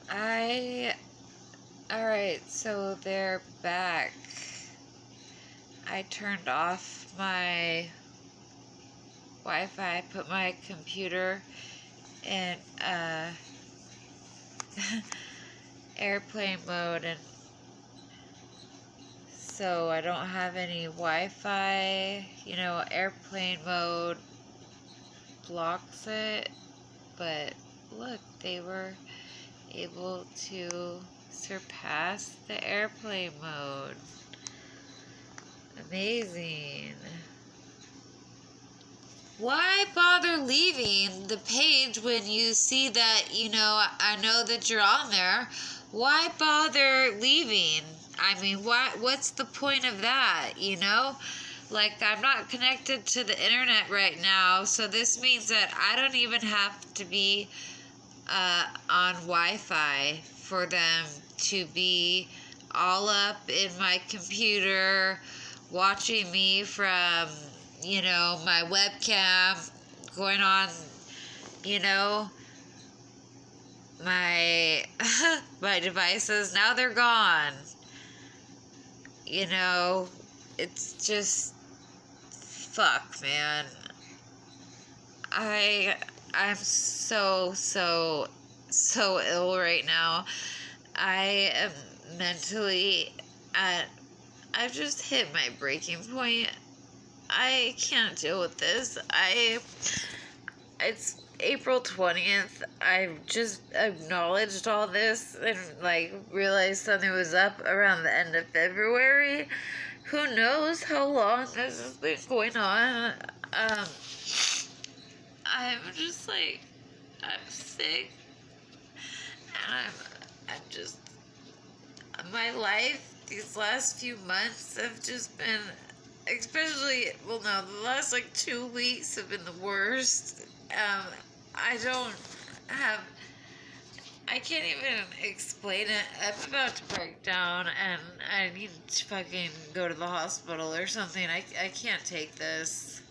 Alright, so they're back. I turned off my Wi-Fi, put my computer in airplane mode, and so I don't have any Wi-Fi. Airplane mode blocks it, but look, they were able to surpass the airplane mode. Amazing. Why bother leaving the page when you see that, I know that you're on there. Why bother leaving? I mean, what's the point of that, Like, I'm not connected to the internet right now, so this means that I don't even have to be on Wi-Fi for them to be all up in my computer, watching me from, my webcam, going on, my my devices. Now they're gone. It's just fuck, man. I'm so ill right now. I am mentally I've just hit my breaking point. I can't deal with this. It's April 20th. I've just acknowledged all this and realized something was up around the end of February. Who knows how long this has been going on? I'm just I'm sick, and I'm just, my life these last few months have just been, especially, well, no, the last 2 weeks have been the worst. I can't even explain it. I'm about to break down, and I need to fucking go to the hospital or something. I can't take this.